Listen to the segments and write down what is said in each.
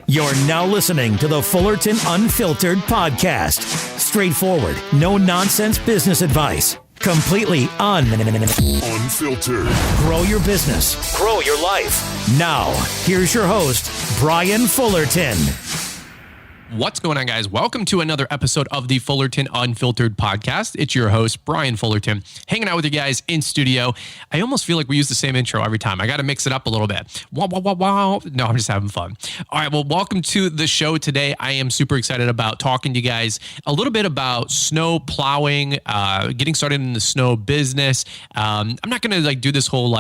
You're now listening to the Fullerton Unfiltered podcast. Straightforward, no nonsense business advice. Completely unfiltered. Grow your business. Grow your life. Now, here's your host, Brian Fullerton. What's going on, guys? Welcome to another episode of the Fullerton Unfiltered podcast. It's your host, Brian Fullerton, hanging out with you guys in studio. I almost feel like we use the same intro every time. I got to mix it up a little bit. Wow, wow, wow, wow. No, I'm just having fun. All right, well, welcome to the show today. I am super excited about talking to you guys a little bit about snow plowing, getting started in the snow business. I'm not going to do this whole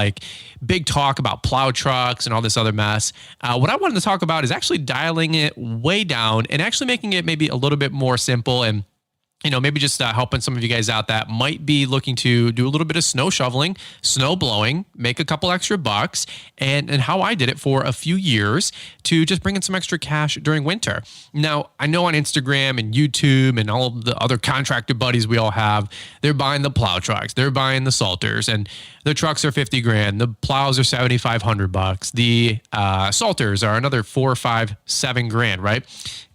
big talk about plow trucks and all this other mess. What I wanted to talk about is actually dialing it way down and actually making it maybe a little bit more simple and, maybe just helping some of you guys out that might be looking to do a little bit of snow shoveling, snow blowing, make a couple extra bucks, and how I did it for a few years to just bring in some extra cash during winter. Now, I know on Instagram and YouTube and all of the other contractor buddies we all have, they're buying the plow trucks, they're buying the salters, and the trucks are $50,000, the plows are $7,500, the salters are another $4, $5, $7,000, right?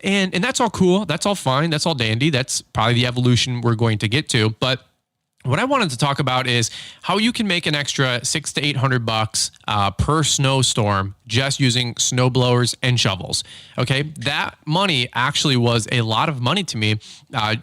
And that's all cool. That's all fine. That's all dandy. That's probably the evolution we're going to get to. But what I wanted to talk about is how you can make an extra $600 to $800 per snowstorm just using snow blowers and shovels. Okay, that money actually was a lot of money to me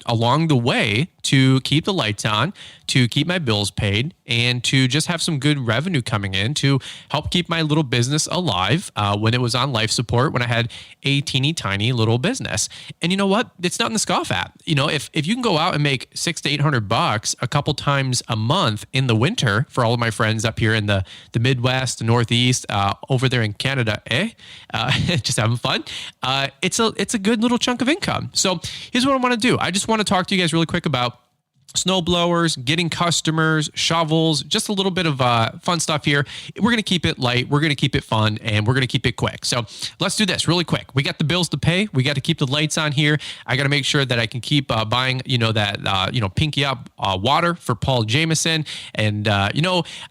along the way to keep the lights on, to keep my bills paid, and to just have some good revenue coming in to help keep my little business alive when it was on life support, when I had a teeny tiny little business. And you know what? It's nothing to scoff at. If you can go out and make $600 to $800 a couple times a month in the winter for all of my friends up here in the Midwest, the Northeast, over there in Canada, just having fun. It's a good little chunk of income. So here's what I want to do. I just want to talk to you guys really quick about snow blowers, getting customers, shovels, just a little bit of fun stuff here. We're going to keep it light. We're going to keep it fun, and we're going to keep it quick. So let's do this really quick. We got the bills to pay. We got to keep the lights on here. I got to make sure that I can keep buying, that pinky up water for Paul Jameson. And, I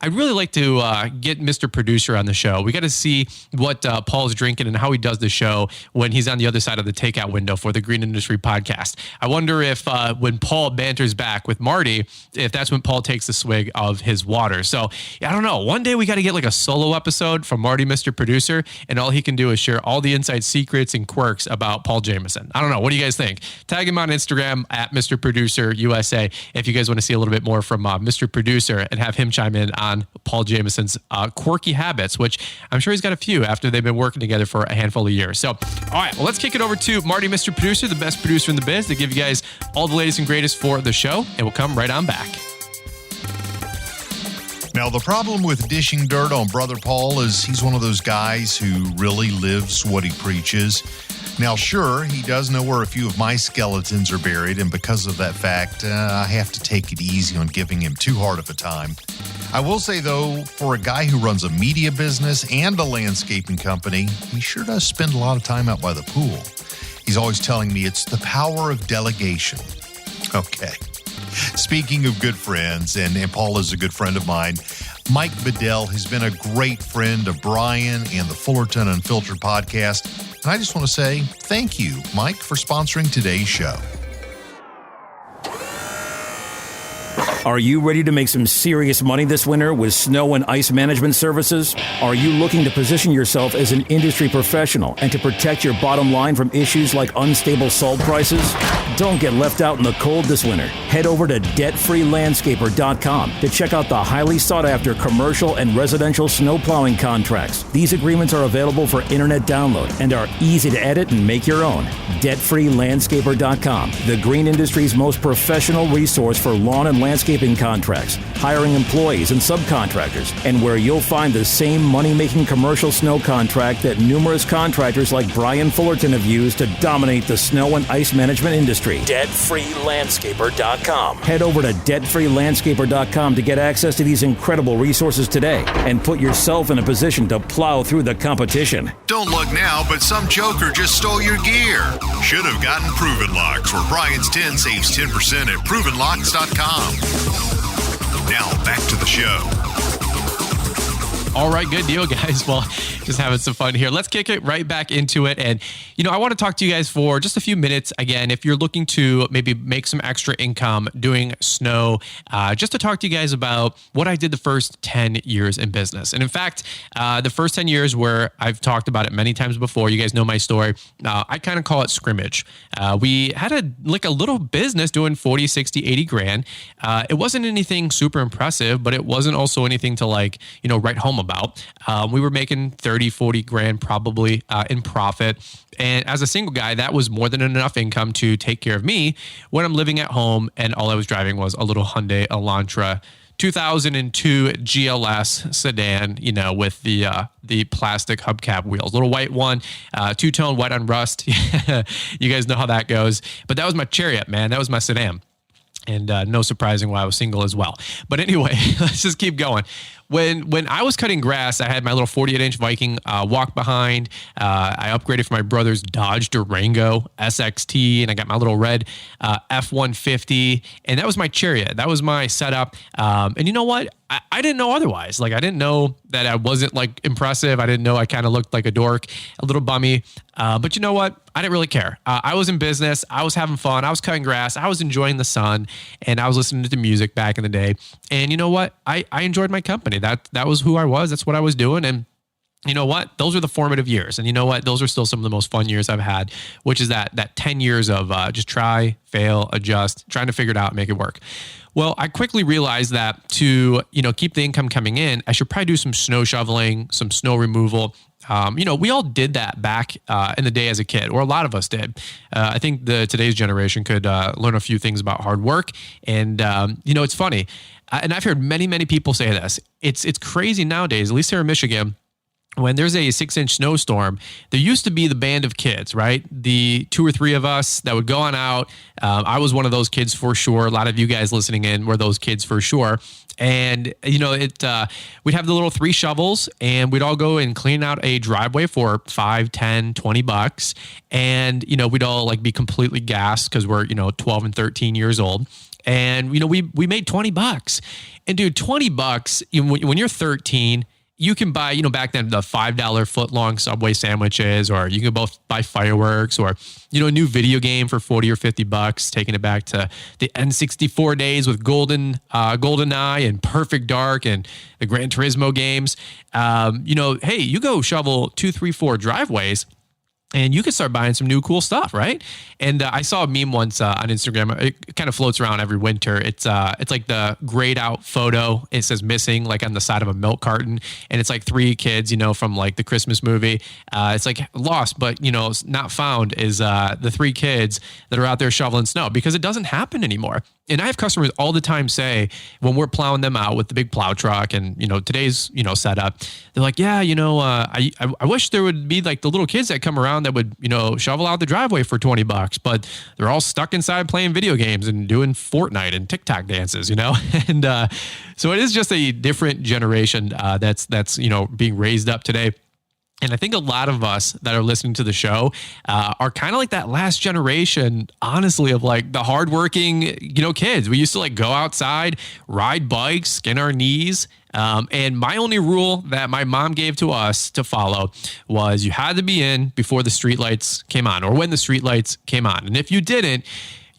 really like to get Mr. Producer on the show. We got to see what Paul's drinking and how he does the show when he's on the other side of the takeout window for the Green Industry Podcast. I wonder if when Paul banters back with Marty, if that's when Paul takes a swig of his water. So I don't know. One day we got to get a solo episode from Marty, Mr. Producer, and all he can do is share all the inside secrets and quirks about Paul Jameson. I don't know. What do you guys think? Tag him on Instagram at Mr. Producer USA if you guys want to see a little bit more from Mr. Producer and have him chime in on Paul Jameson's quirky habits, which I'm sure he's got a few after they've been working together for a handful of years. So, all right, well, let's kick it over to Marty, Mr. Producer, the best producer in the biz, to give you guys all the latest and greatest for the show. And we'll come right on back. Now, the problem with dishing dirt on Brother Paul is he's one of those guys who really lives what he preaches. Now, sure, he does know where a few of my skeletons are buried, and because of that fact, I have to take it easy on giving him too hard of a time. I will say, though, for a guy who runs a media business and a landscaping company, he sure does spend a lot of time out by the pool. He's always telling me it's the power of delegation. Okay. Speaking of good friends, and Paul is a good friend of mine, Mike Bedell has been a great friend of Brian and the Fullerton Unfiltered podcast. And I just want to say thank you, Mike, for sponsoring today's show. Are you ready to make some serious money this winter with snow and ice management services? Are you looking to position yourself as an industry professional and to protect your bottom line from issues like unstable salt prices? Don't get left out in the cold this winter. Head over to debtfreelandscaper.com to check out the highly sought-after commercial and residential snow plowing contracts. These agreements are available for internet download and are easy to edit and make your own. Debtfreelandscaper.com, the green industry's most professional resource for lawn and landscaping contracts, hiring employees and subcontractors, and where you'll find the same money-making commercial snow contract that numerous contractors like Brian Fullerton have used to dominate the snow and ice management industry. Debtfreelandscaper.com. Head over to debtfreelandscaper.com to get access to these incredible resources today and put yourself in a position to plow through the competition. Don't look now, but some joker just stole your gear. Should have gotten Proven Locks, where Brian's 10 saves 10% at provenlocks.com. Now back to the show. All right, good deal, guys. Well, just having some fun here. Let's kick it right back into it. And, I want to talk to you guys for just a few minutes. Again, if you're looking to maybe make some extra income doing snow, just to talk to you guys about what I did the first 10 years in business. And in fact, the first 10 years where I've talked about it many times before, you guys know my story. I kind of call it scrimmage. We had a little business doing 40, 60, 80 grand. It wasn't anything super impressive, but it wasn't also anything to write home about. We were making 30, 40 grand probably in profit. And as a single guy, that was more than enough income to take care of me when I'm living at home. And all I was driving was a little Hyundai Elantra 2002 GLS sedan, with the plastic hubcap wheels, little white one, two-tone white on rust. You guys know how that goes. But that was my Chariot, man. That was my sedan. And no surprising why I was single as well. But anyway, let's just keep going. When I was cutting grass, I had my little 48-inch Viking walk behind. I upgraded from my brother's Dodge Durango SXT, and I got my little red F-150, and that was my Chariot. That was my setup. And you know what? I didn't know otherwise. I didn't know that I wasn't impressive. I didn't know I kind of looked like a dork, a little bummy. But you know what? I didn't really care. I was in business. I was having fun. I was cutting grass. I was enjoying the sun, and I was listening to music back in the day. And you know what? I enjoyed my company. That was who I was. That's what I was doing. And you know what? Those are the formative years. And you know what? Those are still some of the most fun years I've had, which is that 10 years of just try, fail, adjust, trying to figure it out, make it work. Well, I quickly realized that to, keep the income coming in, I should probably do some snow shoveling, some snow removal. We all did that back in the day as a kid, or a lot of us did. I think today's generation could learn a few things about hard work. And, it's funny. And I've heard many, many people say this. It's crazy nowadays, at least here in Michigan. When there's a 6-inch snowstorm, there used to be the band of kids, right? The 2 or 3 of us that would go on out. I was one of those kids for sure. A lot of you guys listening in were those kids for sure. And, we'd have the little 3 shovels, and we'd all go and clean out a driveway for $5, $10, $20. And, we'd all be completely gassed because we're, 12 and 13 years old. And, we made $20. And dude, $20, when you're 13, you can buy, back then the $5 foot long Subway sandwiches, or you can both buy fireworks, or, a new video game for $40 or $50, taking it back to the N64 days with GoldenEye and Perfect Dark and the Gran Turismo games. Hey, you go shovel 2, 3, 4 driveways, and you can start buying some new cool stuff, right? And I saw a meme once on Instagram. It kind of floats around every winter. It's like the grayed out photo. It says missing, on the side of a milk carton, and it's 3 kids, from the Christmas movie. It's lost, but not found is the 3 kids that are out there shoveling snow, because it doesn't happen anymore. And I have customers all the time say, when we're plowing them out with the big plow truck and, today's, setup, they're like, yeah, I wish there would be the little kids that come around that would, shovel out the driveway for $20, but they're all stuck inside playing video games and doing Fortnite and TikTok dances, and so it is just a different generation that's being raised up today. And I think a lot of us that are listening to the show are kind of like that last generation, honestly, of the hardworking, kids. We used to go outside, ride bikes, skin our knees. And my only rule that my mom gave to us to follow was you had to be in before the streetlights came on, or when the streetlights came on. And if you didn't,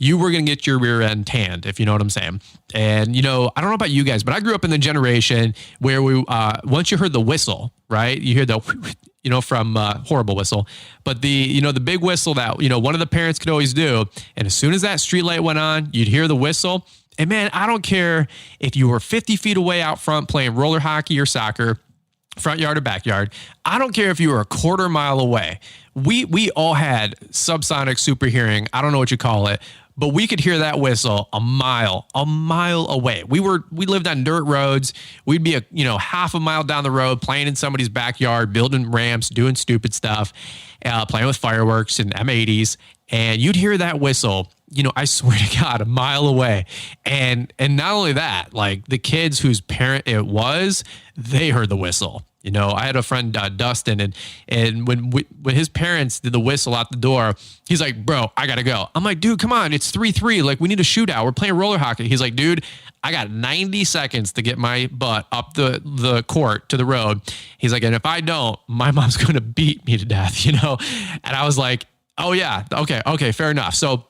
you were going to get your rear end tanned, if you know what I'm saying. And, I don't know about you guys, but I grew up in the generation where once you heard the whistle, right? You hear the, from horrible whistle, but the big whistle that, one of the parents could always do. And as soon as that street light went on, you'd hear the whistle. And man, I don't care if you were 50 feet away out front playing roller hockey or soccer, front yard or backyard. I don't care if you were a quarter mile away. We all had subsonic super hearing. I don't know what you call it, but we could hear that whistle a mile away. We lived on dirt roads. We'd be half a mile down the road playing in somebody's backyard, building ramps, doing stupid stuff, playing with fireworks and M80s. And you'd hear that whistle, I swear to God, a mile away. And not only that, the kids whose parent it was, they heard the whistle. I had a friend, Dustin, and when his parents did the whistle out the door, he's like, bro, I got to go. I'm like, dude, come on. It's 3-3. Like, we need a shootout. We're playing roller hockey. He's like, dude, I got 90 seconds to get my butt up the court to the road. He's like, and if I don't, my mom's going to beat me to death, And I was like, oh yeah. Okay. Fair enough. So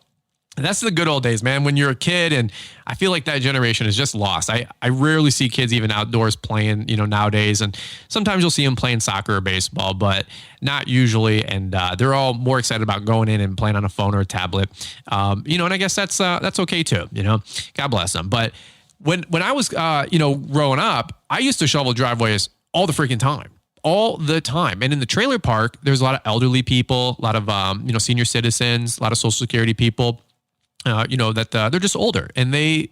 that's the good old days, man, when you're a kid. And I feel like that generation is just lost. I rarely see kids even outdoors playing, nowadays. And sometimes you'll see them playing soccer or baseball, but not usually. And they're all more excited about going in and playing on a phone or a tablet. And I guess that's okay too, God bless them. But when I was, growing up, I used to shovel driveways all the freaking time. All the time. And in the trailer park, there's a lot of elderly people, a lot of, senior citizens, a lot of Social Security people. That they're just older and they,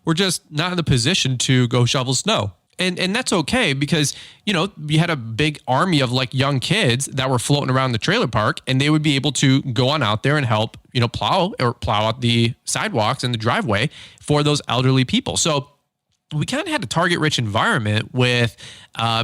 were just not in the position to go shovel snow. And that's okay because, you had a big army of like young kids that were floating around the trailer park and they would be able to go on out there and help, plow out the sidewalks and the driveway for those elderly people. So we kind of had a target rich environment with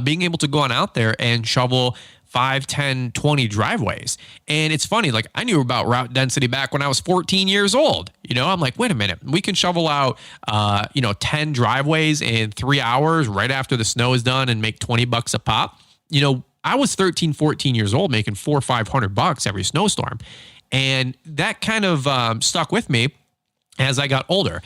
being able to go on out there and shovel 5, 10, 20 driveways. And it's funny, like I knew about route density back when I was 14 years old. I'm like, wait a minute, we can shovel out, 10 driveways in 3 hours right after the snow is done and make $20 a pop. I was 13, 14 years old making $400 or $500 every snowstorm. And that kind of stuck with me as I got older.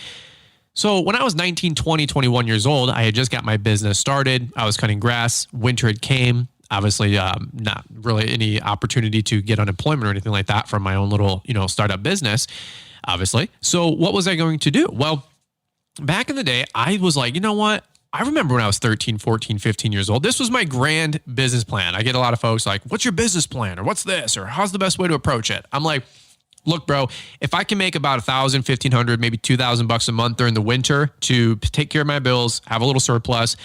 So when I was 19, 20, 21 years old, I had just got my business started. I was cutting grass. Winter had came. Obviously, not really any opportunity to get unemployment or anything like that from my own little, startup business, obviously. So what was I going to do? Well, back in the day, I was like, you know what? I remember when I was 13, 14, 15 years old, this was my grand business plan. I get a lot of folks like, what's your business plan? Or what's this? Or how's the best way to approach it? I'm like, look, bro, if I can make about $1,000, $1,500, maybe $2,000 a month during the winter to take care of my bills, have a little surplus,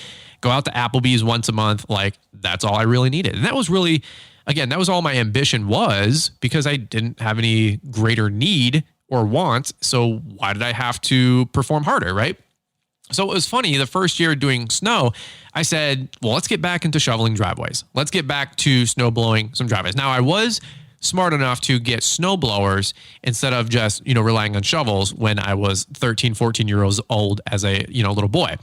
go out to Applebee's once a month, like that's all I really needed. And that was really, again, that was all my ambition was because I didn't have any greater need or want. So why did I have to perform harder, right? So it was funny, the first year doing snow, I said, well, let's get back into shoveling driveways. Let's get back to snow blowing some driveways. Now I was smart enough to get snow blowers instead of just, relying on shovels when I was 13, 14 years old as a, little boy.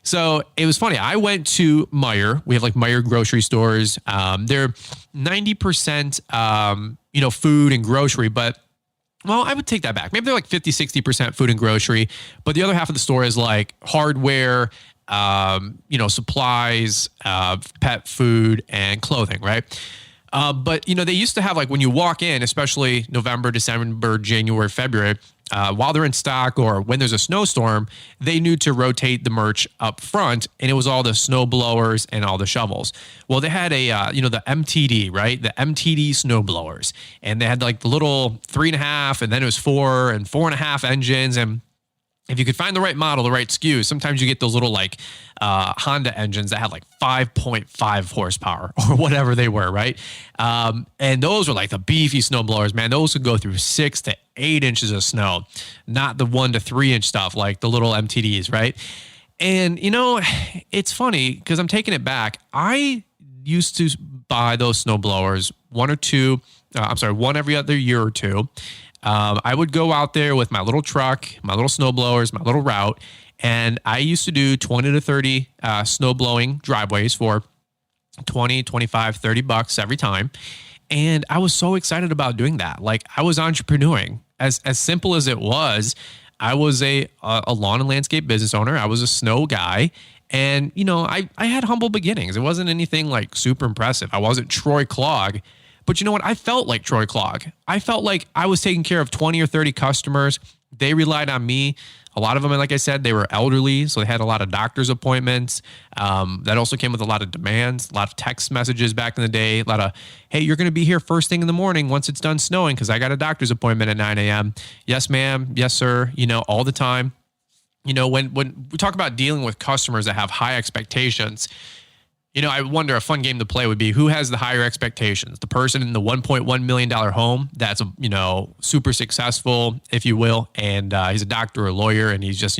So it was funny. I went to Meijer. We have like Meijer grocery stores. They're 90%, food and grocery, but well, I would take that back. Maybe they're like 50, 60% food and grocery, but the other half of the store is like hardware, supplies, pet food and clothing, right? But they used to have like when you walk in, especially November, December, January, February, while they're in stock or when there's a snowstorm, they knew to rotate the merch up front, and it was all the snow blowers and all the shovels. Well, they had the MTD, right? The MTD snow blowers, and they had like the little 3.5, and then it was 4 and 4.5 engines, and if you could find the right model, the right SKU, sometimes you get those little like Honda engines that had like 5.5 horsepower or whatever they were, right? And those were like the beefy snow blowers, man. Those would go through 6 to 8 inches of snow, not the 1 to 3 inch stuff like the little MTDs, right? And it's funny because I'm taking it back. I used to buy those snow blowers one every other year or two. I would go out there with my little truck, my little snow blowers, my little route, and I used to do 20 to 30 snow blowing driveways for 20, 25, $30 every time. And I was so excited about doing that. Like I was entrepreneuring. As simple as it was, I was a lawn and landscape business owner. I was a snow guy. And, I had humble beginnings. It wasn't anything like super impressive. I wasn't Troy Clogg. But you know what? I felt like Troy Clogg. I felt like I was taking care of 20 or 30 customers. They relied on me. A lot of them, like I said, they were elderly, so they had a lot of doctor's appointments. That also came with a lot of demands, a lot of text messages back in the day, a lot of, hey, you're going to be here first thing in the morning once it's done snowing because I got a doctor's appointment at 9 a.m. Yes, ma'am. Yes, sir. All the time. When we talk about dealing with customers that have high expectations, I wonder a fun game to play would be who has the higher expectations, the person in the $1.1 million home that's, super successful, if you will. And he's a doctor or a lawyer and he's just,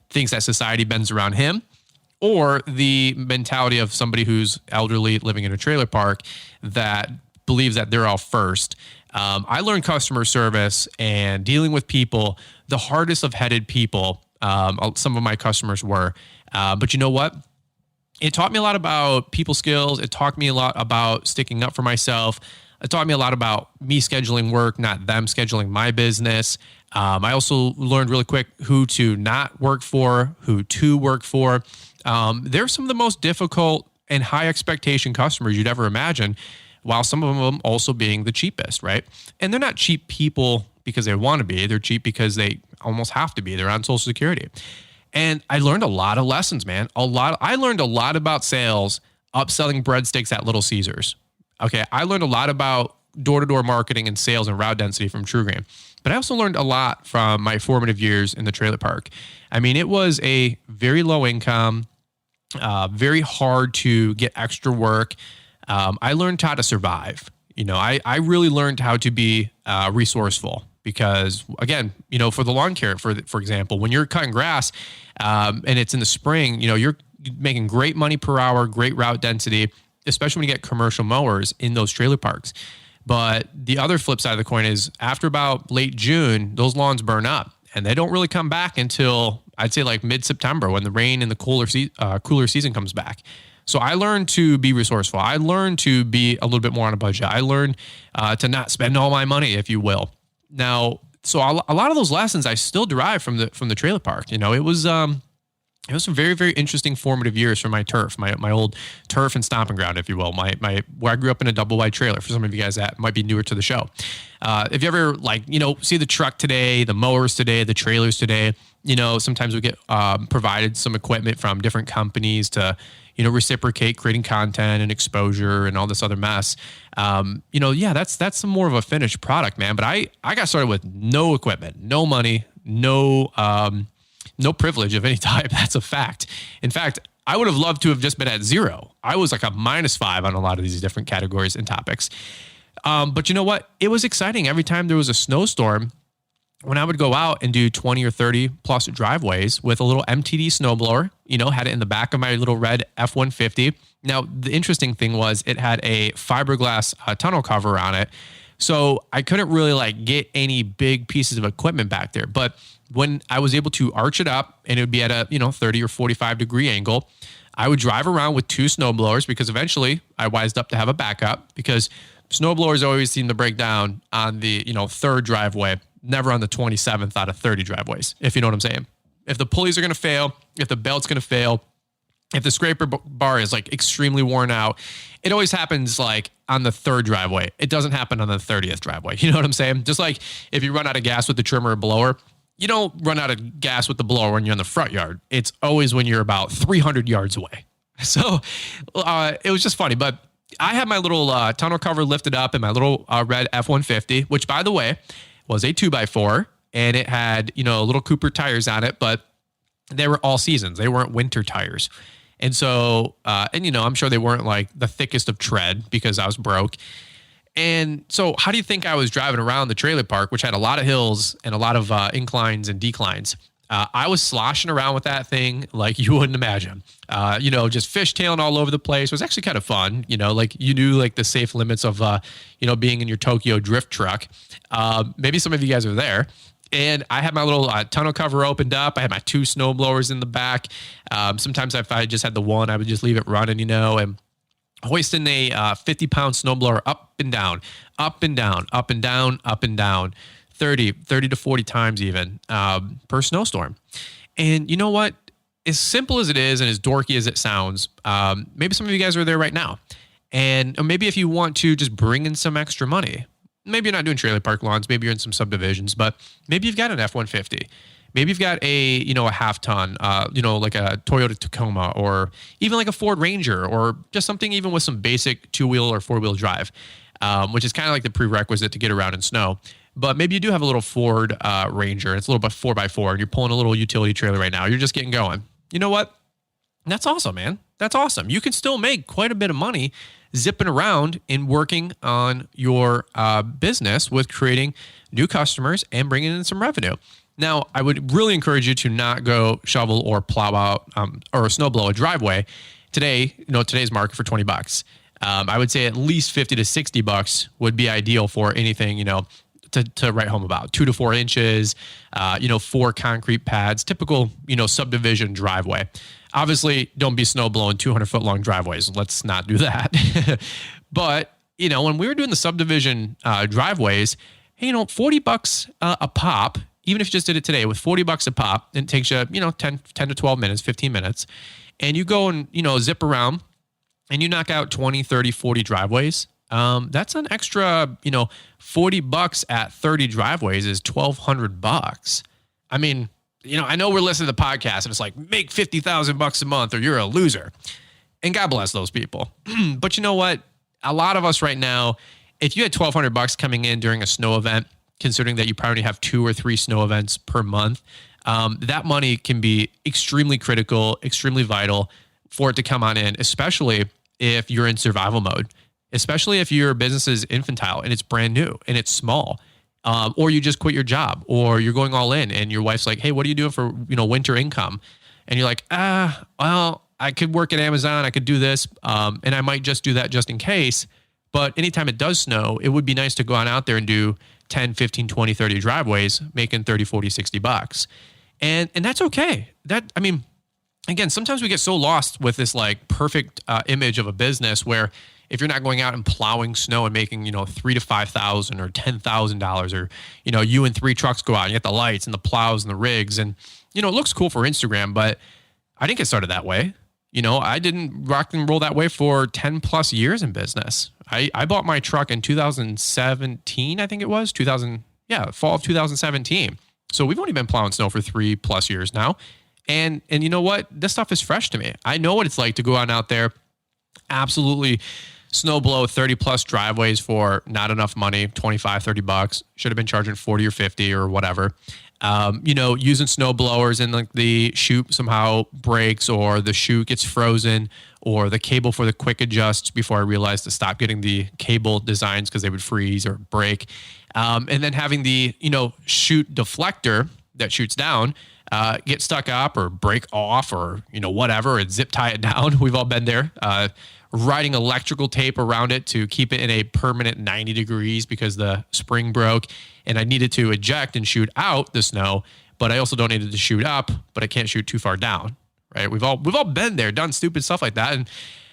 thinks that society bends around him, or the mentality of somebody who's elderly living in a trailer park that believes that they're all first. I learned customer service and dealing with people, the hardest of headed people. Some of my customers were, but you know what? It taught me a lot about people skills. It taught me a lot about sticking up for myself. It taught me a lot about me scheduling work, not them scheduling my business. I also learned really quick who to not work for, who to work for. They're some of the most difficult and high expectation customers you'd ever imagine, while some of them also being the cheapest, right? And they're not cheap people because they want to be. They're cheap because they almost have to be. They're on Social Security. And I learned a lot of lessons, man. I learned a lot about sales, upselling breadsticks at Little Caesars. Okay, I learned a lot about door-to-door marketing and sales and route density from TrueGreen. But I also learned a lot from my formative years in the trailer park. I mean, it was a very low income, very hard to get extra work. I learned how to survive. I really learned how to be resourceful because, again, for the lawn care, for example, when you're cutting grass and it's in the spring, you're making great money per hour, great route density, especially when you get commercial mowers in those trailer parks. But the other flip side of the coin is after about late June, those lawns burn up and they don't really come back until I'd say like mid-September when the rain and the cooler season comes back. So I learned to be resourceful. I learned to be a little bit more on a budget. I learned to not spend all my money, if you will. Now, so a lot of those lessons I still derive from the trailer park. It was some very, very interesting formative years for my turf, my old turf and stomping ground, if you will. Where I grew up in a double wide trailer. For some of you guys that might be newer to the show, if you ever see the truck today, the mowers today, the trailers today, sometimes we get provided some equipment from different companies to reciprocate creating content and exposure and all this other mess. That's some more of a finished product, man. But I got started with no equipment, no money, no privilege of any type. That's a fact. In fact, I would have loved to have just been at zero. I was like a -5 on a lot of these different categories and topics. But you know what? It was exciting. Every time there was a snowstorm, when I would go out and do 20 or 30 plus driveways with a little MTD snowblower, had it in the back of my little red F-150. Now, the interesting thing was it had a fiberglass tunnel cover on it. So I couldn't really get any big pieces of equipment back there. But when I was able to arch it up and it would be at a 30 or 45 degree angle, I would drive around with 2 snowblowers because eventually I wised up to have a backup because snowblowers always seem to break down on the 3rd driveway, never on the 27th out of 30 driveways, if you know what I'm saying. If the pulleys are going to fail, if the belt's going to fail, if the scraper bar is extremely worn out, it always happens on the 3rd driveway. It doesn't happen on the 30th driveway. You know what I'm saying? Just like if you run out of gas with the trimmer or blower, you don't run out of gas with the blower when you're in the front yard. It's always when you're about 300 yards away. So it was just funny. But I had my little tunnel cover lifted up in my little red F-150, which, by the way, was a 2x4. And it had, little Cooper tires on it, but they were all seasons. They weren't winter tires. And so, I'm sure they weren't the thickest of tread because I was broke. And so how do you think I was driving around the trailer park, which had a lot of hills and a lot of inclines and declines? I was sloshing around with that thing like you wouldn't imagine. Just fishtailing all over the place. It was actually kind of fun. You knew the safe limits of, being in your Tokyo drift truck. Maybe some of you guys are there. And I had my little tunnel cover opened up. I had my 2 snow blowers in the back. Sometimes if I just had the one, I would just leave it running, and hoisting a 50-pound snowblower up and down, up and down, up and down, up and down, 30 to 40 times even per snowstorm. And you know what? As simple as it is and as dorky as it sounds, maybe some of you guys are there right now. And maybe if you want to just bring in some extra money, maybe you're not doing trailer park lawns, maybe you're in some subdivisions, but maybe you've got an F-150. Maybe you've got a half ton, like a Toyota Tacoma or even like a Ford Ranger or just something even with some basic 2-wheel or 4-wheel drive, which is kind of like the prerequisite to get around in snow. But maybe you do have a little Ford Ranger and it's a little bit 4x4 and you're pulling a little utility trailer right now. You're just getting going. You know what? That's awesome, man. That's awesome. You can still make quite a bit of money zipping around and working on your business with creating new customers and bringing in some revenue. Now, I would really encourage you to not go shovel or plow out or snow blow a driveway today. Today's market for $20. I would say at least $50 to $60 would be ideal for anything, to write home about. 2 to 4 inches, 4 concrete pads, typical, subdivision driveway. Obviously, don't be snow blowing 200-foot long driveways. Let's not do that. But, when we were doing the subdivision driveways, hey, $40 a pop, even if you just did it today with $40 a pop, it takes you, 10 to 12 minutes, 15 minutes, and you go and, zip around and you knock out 20, 30, 40 driveways. That's an extra, $40 at 30 driveways is $1,200. I mean, I know we're listening to the podcast and it's like, make $50,000 a month or you're a loser. And God bless those people. But you know what? A lot of us right now, if you had $1,200 coming in during a snow event, considering that you probably have 2 or 3 snow events per month, that money can be extremely critical, extremely vital for it to come on in, especially if you're in survival mode, especially if your business is infantile and it's brand new and it's small, or you just quit your job or you're going all in and your wife's like, hey, what are you doing for, winter income? And you're like, well, I could work at Amazon. I could do this. And I might just do that just in case. But anytime it does snow, it would be nice to go on out there and do 10, 15, 20, 30 driveways, making 30, 40, $60. And that's okay. Again, sometimes we get so lost with this like perfect image of a business where if you're not going out and plowing snow and making, $3,000 to $5,000 or $10,000 or, you and 3 trucks go out and you get the lights and the plows and the rigs and, it looks cool for Instagram, but I didn't get started that way. I didn't rock and roll that way for 10 plus years in business. I bought my truck in 2017, I think it was fall of 2017. So we've only been plowing snow for 3+ years now. And you know what? This stuff is fresh to me. I know what it's like to go out there, absolutely snow blow 30 plus driveways for not enough money, $25, $30. Should have been charging 40 or 50 or whatever. Using snow blowers and like the chute somehow breaks or the chute gets frozen or the cable for the quick adjusts before I realized to stop getting the cable designs because they would freeze or break. And then having the, chute deflector that shoots down, get stuck up or break off or, whatever, and zip tie it down. We've all been there. Riding electrical tape around it to keep it in a permanent 90 degrees because the spring broke and I needed to eject and shoot out the snow, but I also don't need it to shoot up, but I can't shoot too far down, right? We've all been there, done stupid stuff like that.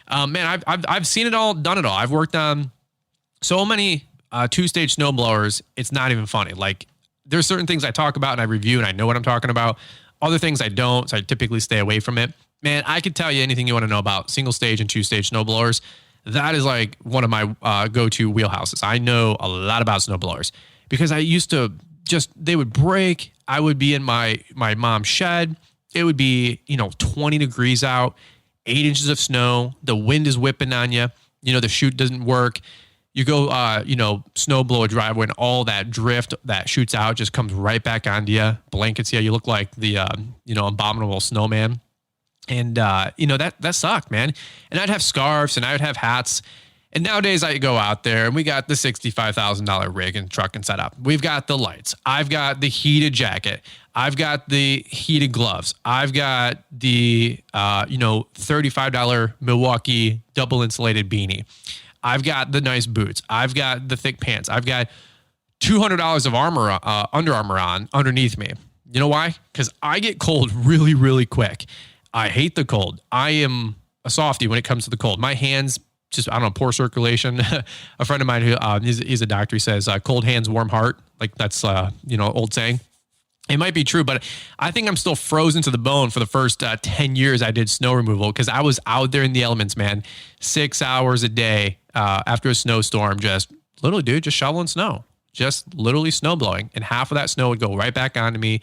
And man, I've seen it all, done it all. I've worked on so many 2-stage snow blowers. It's not even funny. Like there's certain things I talk about and I review and I know what I'm talking about. Other things I don't, so I typically stay away from it. Man, I could tell you anything you want to know about single stage and 2-stage snow blowers. That is like one of my go-to wheelhouses. I know a lot about snow blowers because I used to they would break. I would be in my mom's shed. It would be, 20 degrees out, 8 inches of snow. The wind is whipping on you. The chute doesn't work. You go, snow blow a driveway and all that drift that shoots out just comes right back onto you, blankets you. You look like the, abominable snowman. And, that sucked, man. And I'd have scarves and I would have hats. And nowadays I go out there and we got the $65,000 rig and truck and setup. We've got the lights. I've got the heated jacket. I've got the heated gloves. I've got the, $35 Milwaukee double insulated beanie. I've got the nice boots. I've got the thick pants. I've got $200 of armor, Under Armour on underneath me. You know why? Because I get cold really, really quick. I hate the cold. I am a softie when it comes to the cold. My hands just, poor circulation. A friend of mine who he's a doctor, he says, cold hands, warm heart. Like that's, old saying. It might be true, but I think I'm still frozen to the bone for the first 10 years I did snow removal because I was out there in the elements, man, 6 hours a day after a snowstorm, just shoveling snow, just literally snow blowing. And half of that snow would go right back onto me,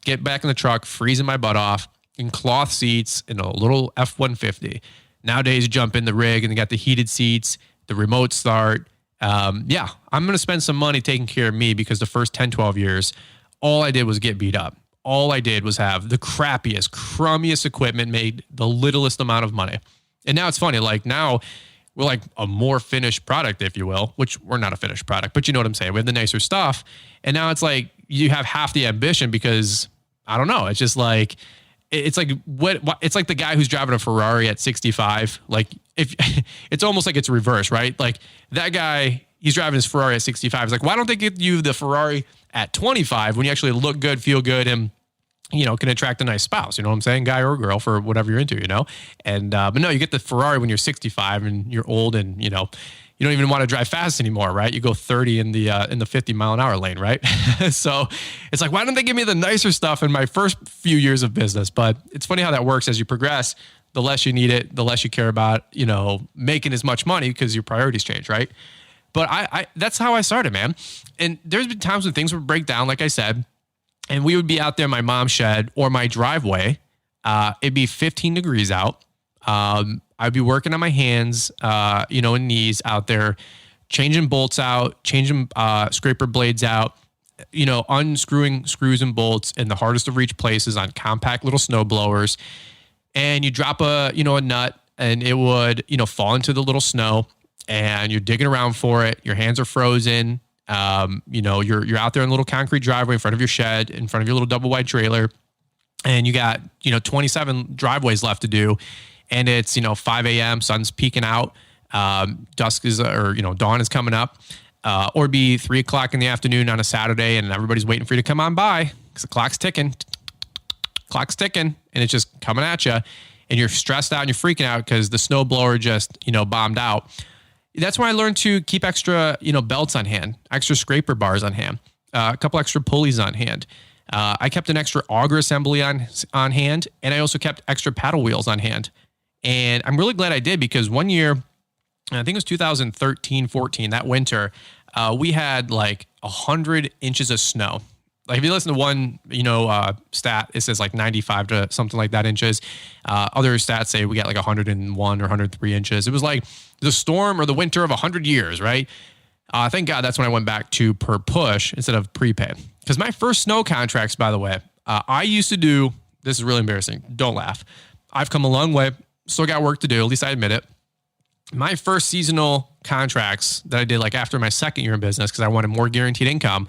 get back in the truck, freezing my butt off in cloth seats in a little F-150. Nowadays, you jump in the rig and they got the heated seats, the remote start. I'm going to spend some money taking care of me because the first 10, 12 years, all I did was get beat up. All I did was have the crappiest, crummiest equipment, made the littlest amount of money. And now it's funny, like now we're like a more finished product, if you will, which we're not a finished product, but you know what I'm saying? We have the nicer stuff. And now it's like, you have half the ambition because I don't know. It's just like, it's like it's like the guy who's driving a Ferrari at 65. Like if it's almost like it's reversed, right? Like that guy, he's driving his Ferrari at 65. It's like, why don't they get you the Ferrari at 25 when you actually look good, feel good, and can attract a nice spouse, you know what I'm saying? Guy or girl, for whatever you're into, And, but no, you get the Ferrari when you're 65 and you're old and, you don't even want to drive fast anymore, right? You go 30 in the 50 mile an hour lane, right? So it's like, why don't they give me the nicer stuff in my first few years of business? But it's funny how that works. As you progress, the less you need it, the less you care about, making as much money because your priorities change, right? But I that's how I started, man. And there's been times when things would break down, like I said, and we would be out there in my mom's shed or my driveway. It'd be 15 degrees out. I'd be working on my hands, and knees out there, changing bolts out, changing scraper blades out, unscrewing screws and bolts in the hardest to reach places on compact little snow blowers. And you drop a nut and it would, fall into the little snow and you're digging around for it. Your hands are frozen. You're out there in a little concrete driveway in front of your shed, in front of your little double wide trailer, and you got, 27 driveways left to do. And it's, 5 a.m. sun's peeking out. Dusk is, dawn is coming up, or it'd be 3 o'clock in the afternoon on a Saturday and everybody's waiting for you to come on by because the clock's ticking, and it's just coming at you and you're stressed out and you're freaking out because the snow blower just, bombed out. That's when I learned to keep extra, belts on hand, extra scraper bars on hand, a couple extra pulleys on hand. I kept an extra auger assembly on hand, and I also kept extra paddle wheels on hand. And I'm really glad I did because one year, I think it was 2013, 14, that winter, we had like 100 inches of snow. Like if you listen to one, stat, it says like 95 to something like that inches. Other stats say we got like 101 or 103 inches. It was like the storm or the winter of 100 years, right? Thank God that's when I went back to per push instead of prepay. Because my first snow contracts, by the way, I used to do, this is really embarrassing. Don't laugh. I've come a long way. Still got work to do. At least I admit it. My first seasonal contracts that I did like after my second year in business, because I wanted more guaranteed income,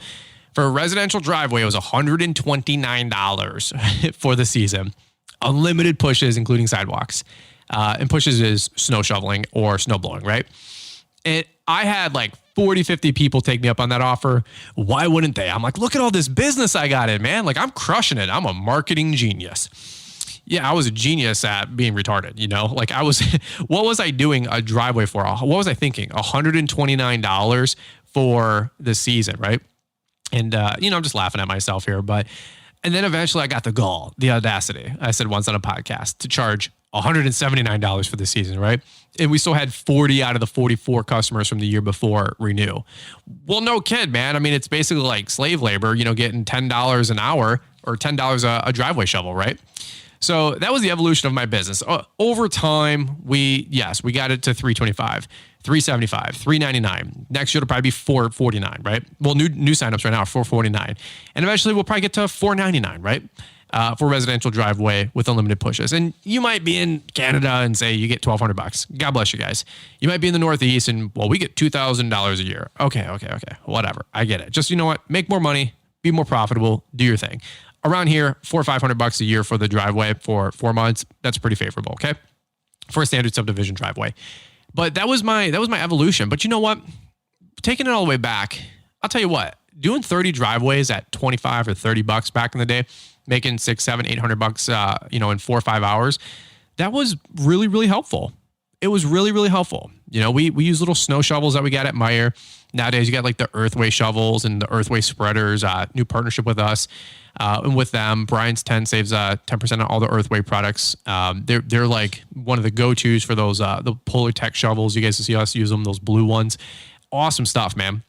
for a residential driveway, it was $129 for the season. Unlimited pushes, including sidewalks. And pushes is snow shoveling or snow blowing, right? I had like 40, 50 people take me up on that offer. Why wouldn't they? I'm like, look at all this business I got in, man. Like I'm crushing it. I'm a marketing genius. Yeah, I was a genius at being retarded, Like what was I doing a driveway for? What was I thinking? $129 for the season, right? And, I'm just laughing at myself here, and then eventually I got the gall, the audacity, I said once on a podcast, to charge $179 for the season, right? And we still had 40 out of the 44 customers from the year before renew. Well, no kid, man. I mean, it's basically like slave labor, getting $10 an hour or $10 a driveway shovel, right? So that was the evolution of my business. Over time, we got it to $325, $375, $399. Next year it'll probably be $449, right? Well, new signups right now are $449, and eventually we'll probably get to $499, right? For residential driveway with unlimited pushes. And you might be in Canada and say you get $1,200. God bless you guys. You might be in the Northeast and we get $2,000 a year. Okay, whatever. I get it. Just, make more money, be more profitable, do your thing. Around here, $400 or $500 a year for the driveway for 4 months. That's pretty favorable. Okay, for a standard subdivision driveway. But that was my evolution. But you know what? Taking it all the way back, I'll tell you what. Doing 30 driveways at $25 or $30 back in the day, making $600, $700, $800, in 4 or 5 hours, that was really, really helpful. It was really, really helpful. We use little snow shovels that we got at Meyer. Nowadays, you got like the Earthway shovels and the Earthway spreaders, new partnership with us. And with them, Brian's Tent saves 10% on all the Earthway products. They're like one of the go-tos for those the Polar Tech shovels. You guys see us use them, those blue ones. Awesome stuff, man.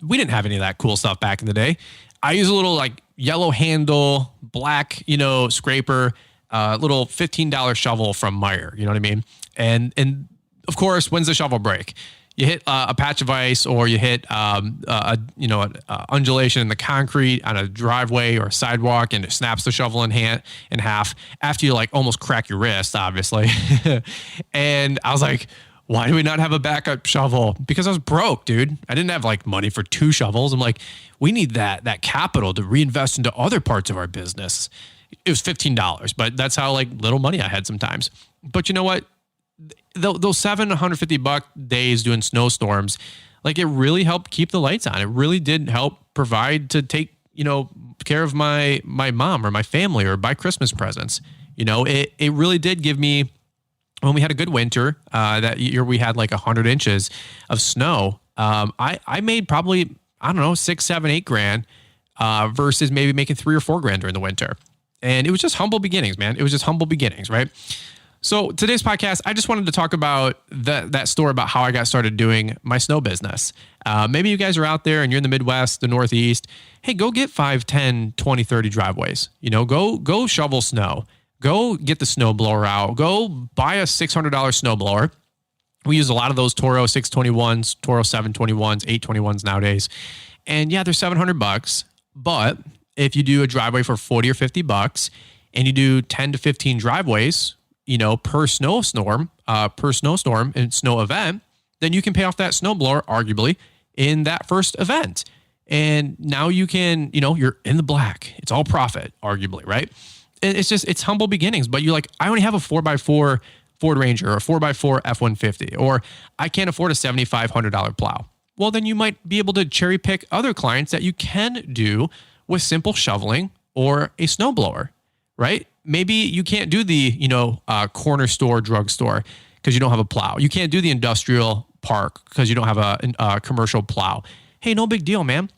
We didn't have any of that cool stuff back in the day. I use a little like yellow handle, black, scraper, little $15 shovel from Meyer. You know what I mean? And of course, when's the shovel break? You hit a patch of ice, or you hit undulation in the concrete on a driveway or a sidewalk, and it snaps the shovel in half after you like almost crack your wrist, obviously. And I was like, Why do we not have a backup shovel? Because I was broke, dude. I didn't have like money for 2 shovels. I'm like, we need that capital to reinvest into other parts of our business. It was $15, but that's how like little money I had sometimes. But you know what? Those $750 days doing snowstorms, like it really helped keep the lights on. It really did help provide to take, care of my mom or my family or buy Christmas presents. It really did give me, when we had a good winter, that year we had like 100 inches of snow. I made probably, I don't know, $6, $7, $8 grand, versus maybe making $3 or $4 grand during the winter. And it was just humble beginnings, man. It was just humble beginnings, right? So today's podcast, I just wanted to talk about that story about how I got started doing my snow business. Maybe you guys are out there and you're in the Midwest, the Northeast. Hey, go get 5, 10, 20, 30 driveways. Go shovel snow. Go get the snow blower out. Go buy a $600 snow blower. We use a lot of those Toro 621s, Toro 721s, 821s nowadays. And yeah, they're $700. But if you do a driveway for $40 or $50 and you do 10 to 15 driveways, per snowstorm and snow event, then you can pay off that snowblower arguably in that first event. And now you can, you're in the black. It's all profit, arguably, right? It's humble beginnings, but you're like, I only have a 4x4 Ford Ranger or a 4x4 F-150, or I can't afford a $7,500 plow. Well, then you might be able to cherry pick other clients that you can do with simple shoveling or a snowblower, right? Maybe you can't do the, corner store, drugstore because you don't have a plow. You can't do the industrial park because you don't have a commercial plow. Hey, no big deal, man.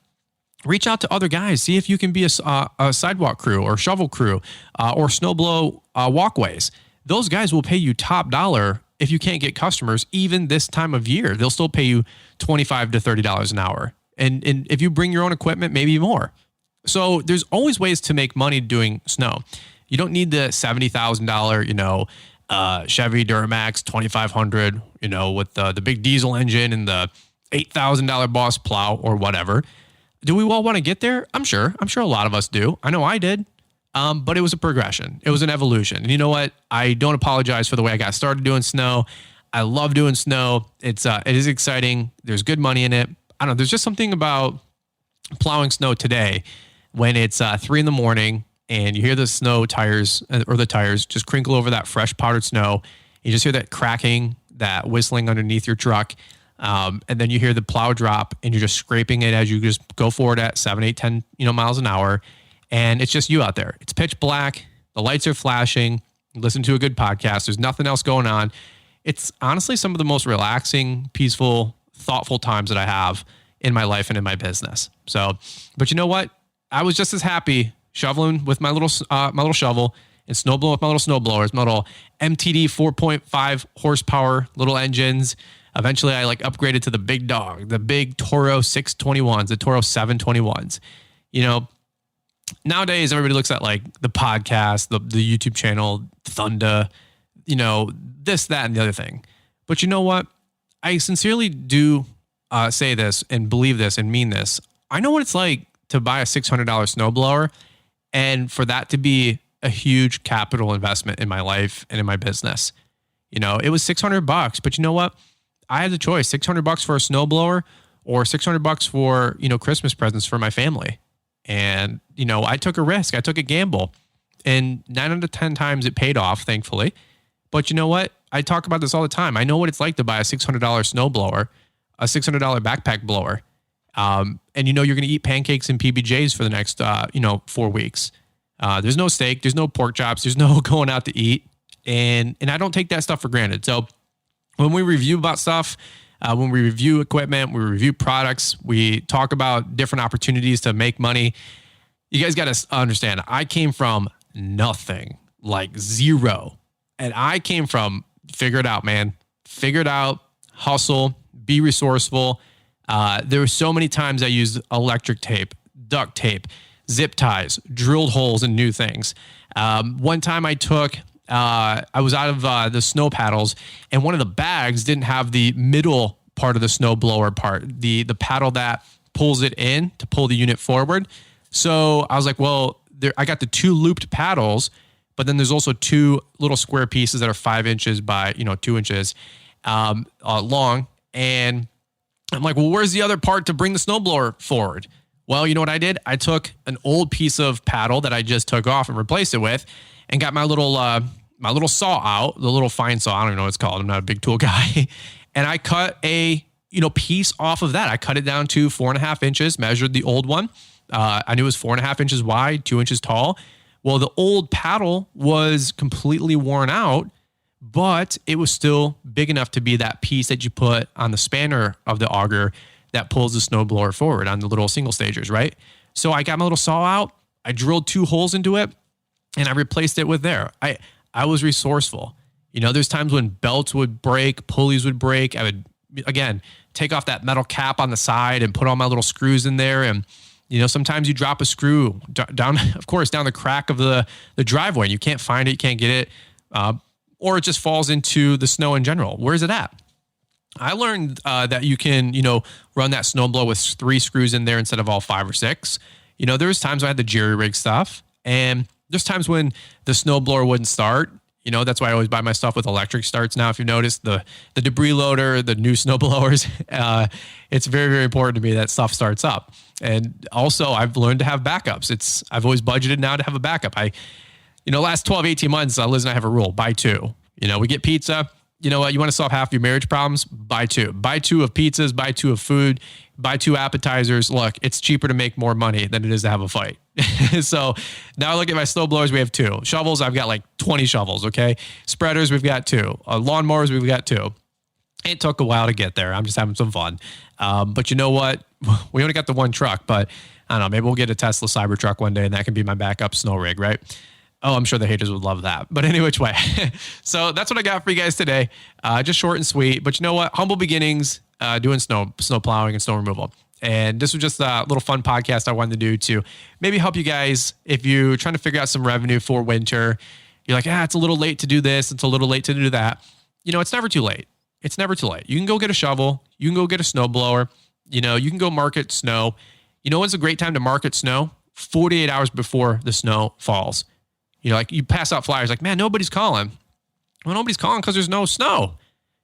Reach out to other guys. See if you can be a sidewalk crew or shovel crew or snowblow walkways. Those guys will pay you top dollar if you can't get customers even this time of year. They'll still pay you $25 to $30 an hour. And if you bring your own equipment, maybe more. So there's always ways to make money doing snow. You don't need the $70,000, Chevy Duramax 2500, with the big diesel engine and the $8,000 Boss plow or whatever. Do we all want to get there? I'm sure a lot of us do. I know I did. But it was a progression. It was an evolution. And you know what? I don't apologize for the way I got started doing snow. I love doing snow. It is exciting. There's good money in it. I don't know. There's just something about plowing snow today when it's 3 a.m. and you hear the snow tires or the tires just crinkle over that fresh powdered snow. You just hear that cracking, that whistling underneath your truck. And then you hear the plow drop and you're just scraping it as you just go forward at 7, 8, 10, miles an hour. And it's just you out there. It's pitch black. The lights are flashing. Listen to a good podcast. There's nothing else going on. It's honestly some of the most relaxing, peaceful, thoughtful times that I have in my life and in my business. So, but you know what? I was just as happy shoveling with my little shovel and snowblowing with my little snowblowers, my little MTD 4.5 horsepower little engines. Eventually, I upgraded to the big dog, the big Toro 621s, the Toro 721s. Nowadays, everybody looks at the podcast, the YouTube channel, Thunder, this, that, and the other thing. But you know what? I sincerely do say this and believe this and mean this. I know what it's like to buy a $600 snowblower and for that to be a huge capital investment in my life and in my business. It was $600, but you know what? I had the choice, $600 for a snowblower or $600 for, Christmas presents for my family. And, I took a risk. I took a gamble. And 9 out of 10 times it paid off, thankfully. But you know what? I talk about this all the time. I know what it's like to buy a $600 snowblower, a $600 backpack blower. And you're going to eat pancakes and PBJs for the next, 4 weeks. There's no steak. There's no pork chops. There's no going out to eat. And I don't take that stuff for granted. So when we review about stuff, when we review equipment, we review products, we talk about different opportunities to make money. You guys got to understand, I came from nothing, zero. And I came from figure it out, man. Figure it out, hustle, be resourceful. There were so many times I used electric tape, duct tape, zip ties, drilled holes in new things. One time I was out of the snow paddles and one of the bags didn't have the middle part of the snow blower part, the paddle that pulls it in to pull the unit forward. So I was like, well, I got the 2 looped paddles, but then there's also 2 little square pieces that are 5 inches by, 2 inches. long. And I'm like, well, where's the other part to bring the snowblower forward? Well, you know what I did? I took an old piece of paddle that I just took off and replaced it with, and got my little saw out, the little fine saw. I don't even know what it's called. I'm not a big tool guy. And I cut a piece off of that. I cut it down to 4.5 inches, measured the old one. I knew it was 4.5 inches wide, 2 inches tall. Well, the old paddle was completely worn out, but it was still big enough to be that piece that you put on the spanner of the auger that pulls the snowblower forward on the little single stagers, right? So I got my little saw out, I drilled 2 holes into it, and I replaced it with there. I was resourceful. There's times when belts would break, pulleys would break. I would, again, take off that metal cap on the side and put all my little screws in there. And, sometimes you drop a screw down, of course, down the crack of the driveway, and you can't find it, you can't get it, or it just falls into the snow in general. Where is it at? I learned that you can, run that snowblower with 3 screws in there instead of all 5 or 6. There was times I had the jerry rig stuff, and there's times when the snowblower wouldn't start. That's why I always buy my stuff with electric starts now. If you've noticed, the debris loader, the new snowblowers, it's very, very important to me that stuff starts up. And also, I've learned to have backups. I've always budgeted now to have a backup. Last 12, 18 months, Liz and I have a rule: buy 2. We get pizza. You know what? You want to solve half your marriage problems? Buy 2. Buy 2 of pizzas, buy 2 of food, buy 2 appetizers. Look, it's cheaper to make more money than it is to have a fight. So now I look at my snow blowers, we have 2. Shovels, I've got like 20 shovels, okay? Spreaders, we've got 2. Lawnmowers, we've got 2. It took a while to get there. I'm just having some fun. But you know what? We only got the 1 truck, but I don't know, maybe we'll get a Tesla Cybertruck one day and that can be my backup snow rig, right? Oh, I'm sure the haters would love that. But anyway, which way? So that's what I got for you guys today. Just short and sweet. But you know what? Humble beginnings, doing snow plowing and snow removal. And this was just a little fun podcast I wanted to do to maybe help you guys if you're trying to figure out some revenue for winter. You're like, it's a little late to do this. It's a little late to do that. It's never too late. It's never too late. You can go get a shovel. You can go get a snowblower. You can go market snow. When's a great time to market snow? 48 hours before the snow falls. Like you pass out flyers like, man, nobody's calling. Well, nobody's calling because there's no snow.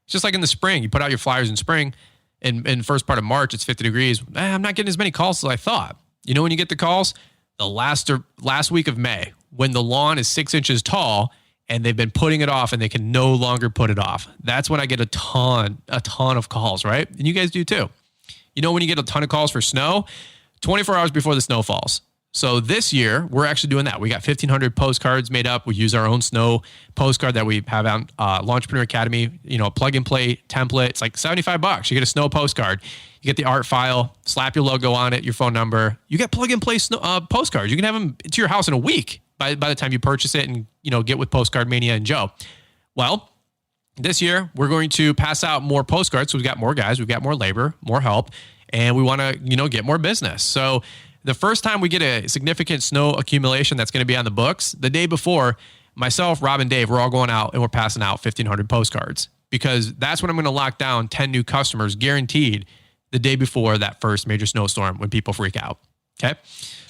It's just like in the spring. You put out your flyers in spring. In first part of March, it's 50 degrees. I'm not getting as many calls as I thought. When you get the calls? The last week of May, when the lawn is 6 inches tall and they've been putting it off and they can no longer put it off. That's when I get a ton of calls, right? And you guys do too. When you get a ton of calls for snow, 24 hours before the snow falls. So this year, we're actually doing that. We got 1,500 postcards made up. We use our own snow postcard that we have on Launchpreneur Academy, plug and play template. It's like $75. You get a snow postcard. You get the art file, slap your logo on it, your phone number. You get plug and play postcards. You can have them to your house in a week by the time you purchase it and, get with Postcard Mania and Joe. Well, this year, we're going to pass out more postcards. So we've got more guys, we've got more labor, more help, and we want to, get more business. So the first time we get a significant snow accumulation that's going to be on the books, the day before, myself, Rob, and Dave, we're all going out and we're passing out 1,500 postcards because that's when I'm going to lock down 10 new customers guaranteed the day before that first major snowstorm when people freak out. Okay.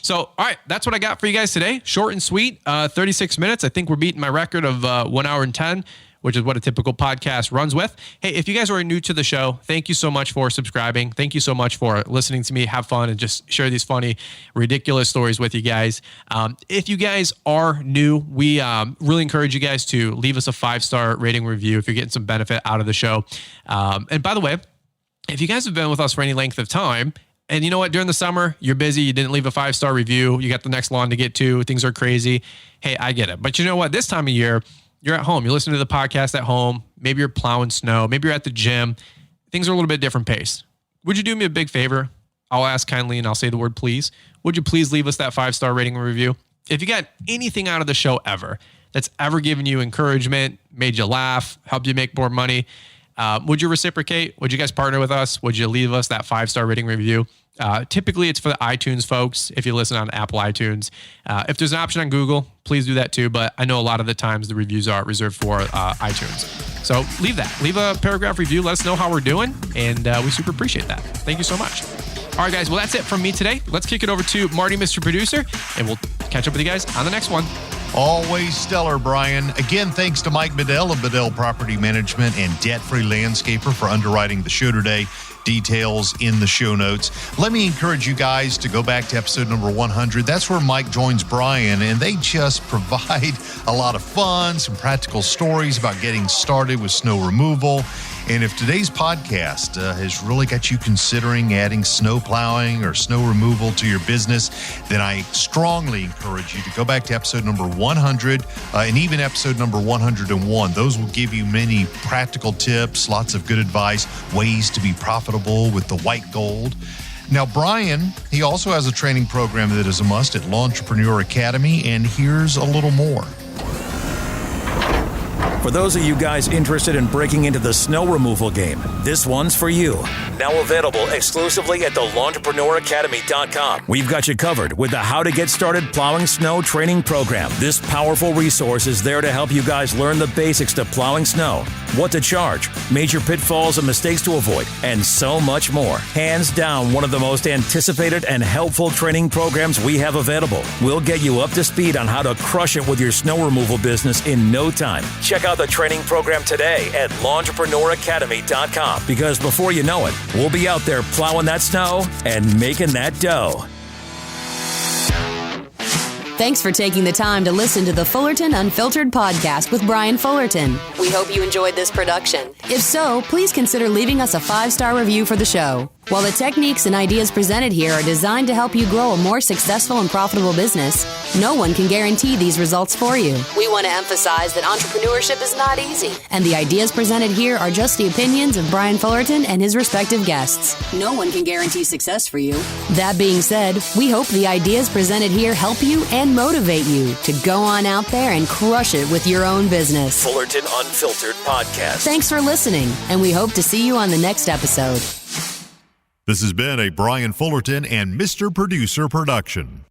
So, all right, that's what I got for you guys today. Short and sweet, 36 minutes. I think we're beating my record of 1 hour and 10. Which is what a typical podcast runs with. Hey, if you guys are new to the show, thank you so much for subscribing. Thank you so much for listening to me have fun and just share these funny, ridiculous stories with you guys. If you guys are new, we really encourage you guys to leave us a 5-star rating review if you're getting some benefit out of the show. And by the way, if you guys have been with us for any length of time, and you know what, during the summer, you're busy, you didn't leave a 5-star review, you got the next lawn to get to, things are crazy. Hey, I get it. But you know what, this time of year, you're at home. You're listening to the podcast at home. Maybe you're plowing snow. Maybe you're at the gym. Things are a little bit different pace. Would you do me a big favor? I'll ask kindly and I'll say the word please. Would you please leave us that 5-star rating and review? If you got anything out of the show ever that's ever given you encouragement, made you laugh, helped you make more money, would you reciprocate? Would you guys partner with us? Would you leave us that 5-star rating review? Typically, it's for the iTunes folks, if you listen on Apple iTunes. If there's an option on Google, please do that too. But I know a lot of the times the reviews are reserved for iTunes. So leave that. Leave a paragraph review. Let us know how we're doing. And we super appreciate that. Thank you so much. All right, guys. Well, that's it from me today. Let's kick it over to Marty, Mr. Producer, and we'll catch up with you guys on the next one. Always stellar, Brian. Again, thanks to Mike Bedell of Bedell Property Management and Debt-Free Landscaper for underwriting the show today. Details in the show notes. Let me encourage you guys to go back to episode number 100. That's where Mike joins Brian, and they just provide a lot of fun, some practical stories about getting started with snow removal. And if today's podcast has really got you considering adding snow plowing or snow removal to your business, then I strongly encourage you to go back to episode number 100 and even episode number 101. Those will give you many practical tips, lots of good advice, ways to be profitable with the white gold. Now, Brian, he also has a training program that is a must at Lawntrepreneur Academy, and here's a little more. For those of you guys interested in breaking into the snow removal game, this one's for you. Now available exclusively at thelawnpreneuracademy.com. We've got you covered with the How to Get Started Plowing Snow training program. This powerful resource is there to help you guys learn the basics to plowing snow, what to charge, major pitfalls and mistakes to avoid, and so much more. Hands down, one of the most anticipated and helpful training programs we have available. We'll get you up to speed on how to crush it with your snow removal business in no time. Check out the training program today at lawnpreneuracademy.com, because before you know it, we'll be out there plowing that snow and making that dough. Thanks for taking the time to listen to the Fullerton Unfiltered podcast with Brian Fullerton. We hope you enjoyed this production. If so, please consider leaving us a 5-star review for the show. While the techniques and ideas presented here are designed to help you grow a more successful and profitable business, no one can guarantee these results for you. We want to emphasize that entrepreneurship is not easy, and the ideas presented here are just the opinions of Brian Fullerton and his respective guests. No one can guarantee success for you. That being said, we hope the ideas presented here help you and motivate you to go on out there and crush it with your own business. Fullerton Unfiltered Podcast. Thanks for listening, and we hope to see you on the next episode. This has been a Brian Fullerton and Mr. Producer production.